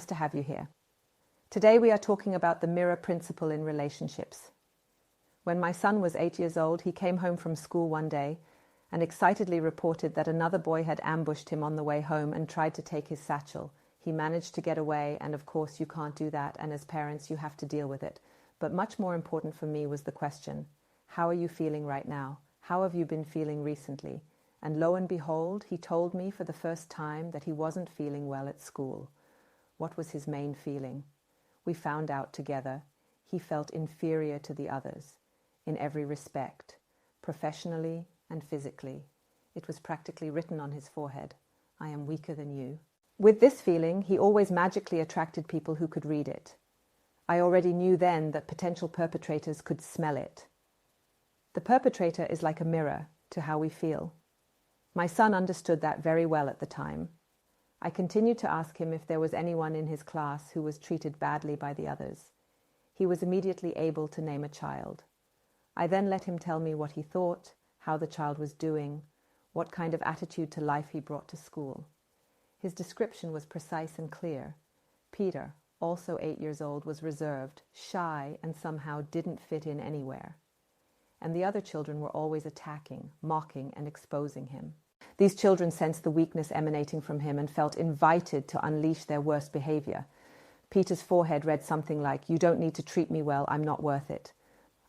to have you here. Today we are talking about the mirror principle in relationships. When my son was 8 years old, he came home from school one day and excitedly reported that another boy had ambushed him on the way home and tried to take his satchel. He managed to get away, and of course you can't do that, and as parents you have to deal with it. But much more important for me was the question, how are you feeling right now? How have you been feeling recently? And lo and behold, he told me for the first time that he wasn't feeling well at school. What was his main feeling? We found out together. He felt inferior to the others, in every respect, professionally and physically. It was practically written on his forehead, I am weaker than you. With this feeling, he always magically attracted people who could read it. I already knew then that potential perpetrators could smell it. The perpetrator is like a mirror to how we feel. My son understood that very well at the time. I continued to ask him if there was anyone in his class who was treated badly by the others. He was immediately able to name a child. I then let him tell me what he thought, how the child was doing, what kind of attitude to life he brought to school. His description was precise and clear. Peter, also 8 years old, was reserved, shy, and somehow didn't fit in anywhere. And the other children were always attacking, mocking, and exposing him. These children sensed the weakness emanating from him and felt invited to unleash their worst behavior. Peter's forehead read something like, "You don't need to treat me well, I'm not worth it."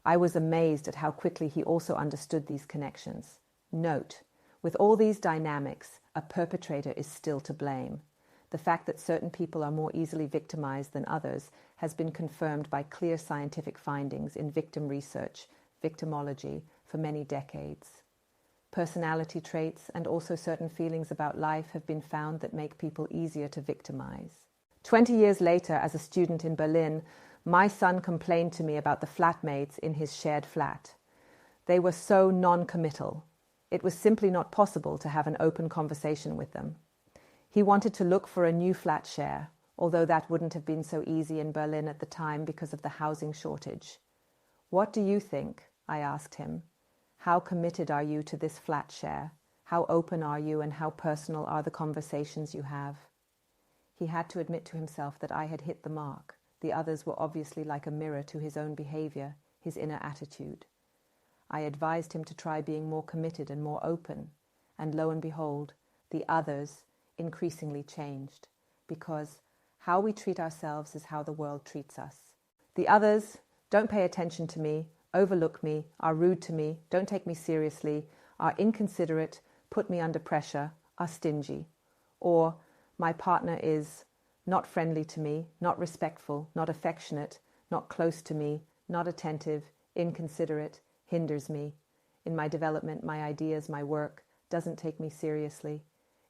I was amazed at how quickly he also understood these connections. Note, with all these dynamics, a perpetrator is still to blame. The fact that certain people are more easily victimized than others has been confirmed by clear scientific findings in victim research, victimology, for many decades. Personality traits and also certain feelings about life have been found that make people easier to victimize. 20 years later, as a student in Berlin, my son complained to me about the flatmates in his shared flat. They were so non-committal. It was simply not possible to have an open conversation with them. He wanted to look for a new flat share, although that wouldn't have been so easy in Berlin at the time because of the housing shortage. "What do you think?" I asked him. "How committed are you to this flat share? How open are you and how personal are the conversations you have?" He had to admit to himself that I had hit the mark. The others were obviously like a mirror to his own behavior, his inner attitude. I advised him to try being more committed and more open, and lo and behold, the others increasingly changed, because how we treat ourselves is how the world treats us. The others don't pay attention to me, overlook me, are rude to me, don't take me seriously, are inconsiderate, put me under pressure, are stingy. Or my partner is not friendly to me, not respectful, not affectionate, not close to me, not attentive, inconsiderate, hinders me. In my development, my ideas, my work, doesn't take me seriously.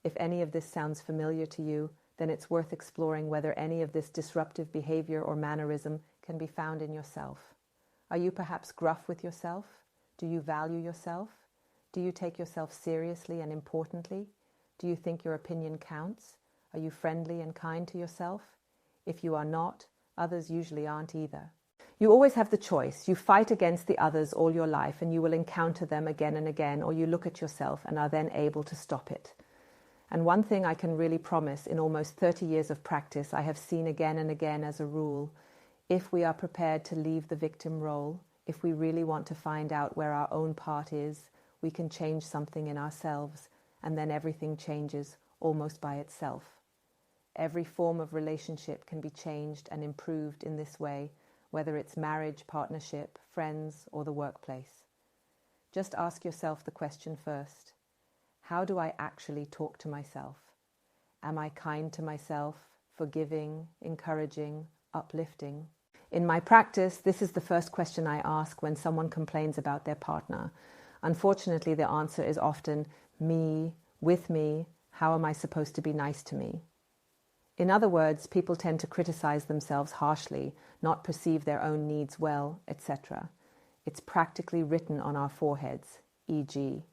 If any of this sounds familiar to you, then it's worth exploring whether any of this disruptive behavior or mannerism can be found in yourself. Are you perhaps gruff with yourself? Do you value yourself? Do you take yourself seriously and importantly? Do you think your opinion counts? Are you friendly and kind to yourself? If you are not, others usually aren't either. You always have the choice. You fight against the others all your life and you will encounter them again and again, or you look at yourself and are then able to stop it. And one thing I can really promise, in almost 30 years of practice, I have seen again and again as a rule, if we are prepared to leave the victim role, if we really want to find out where our own part is, we can change something in ourselves, and then everything changes almost by itself. Every form of relationship can be changed and improved in this way, whether it's marriage, partnership, friends, or the workplace. Just ask yourself the question first. How do I actually talk to myself? Am I kind to myself, forgiving, encouraging, uplifting? In my practice, this is the first question I ask when someone complains about their partner. Unfortunately, the answer is often, me, with me, how am I supposed to be nice to me? In other words, people tend to criticize themselves harshly, not perceive their own needs well, etc. It's practically written on our foreheads, e.g.,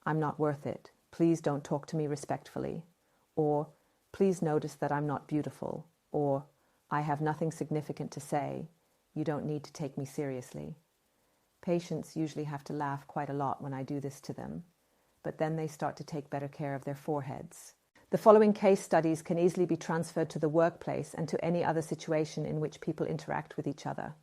"I'm not worth it. Please don't talk to me respectfully." Or, "Please notice that I'm not beautiful." Or, "I have nothing significant to say. You don't need to take me seriously." Patients usually have to laugh quite a lot when I do this to them, but then they start to take better care of their foreheads. The following case studies can easily be transferred to the workplace and to any other situation in which people interact with each other.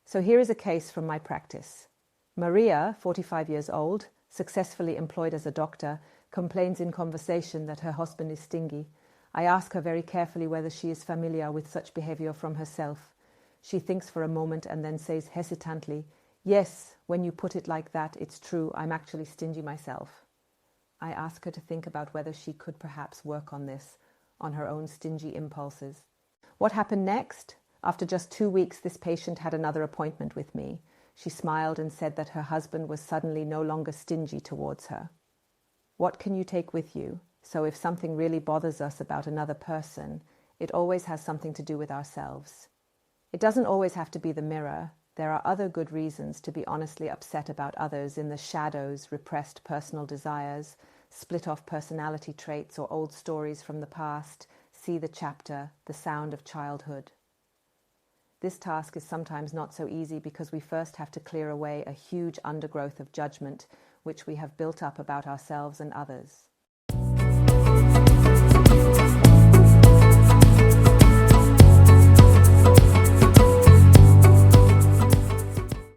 So here is a case from my practice. Maria, 45 years old, successfully employed as a doctor, complains in conversation that her husband is stingy. I ask her very carefully whether she is familiar with such behavior from herself. She thinks for a moment and then says hesitantly, "Yes, when you put it like that, it's true, I'm actually stingy myself." I ask her to think about whether she could perhaps work on this, on her own stingy impulses. What happened next? After just 2 weeks, this patient had another appointment with me. She smiled and said that her husband was suddenly no longer stingy towards her. What can you take with you? So if something really bothers us about another person, it always has something to do with ourselves. It doesn't always have to be the mirror. There are other good reasons to be honestly upset about others in the shadows, repressed personal desires, split-off personality traits or old stories from the past. See the chapter, The Sound of Childhood. This task is sometimes not so easy because we first have to clear away a huge undergrowth of judgment which we have built up about ourselves and others.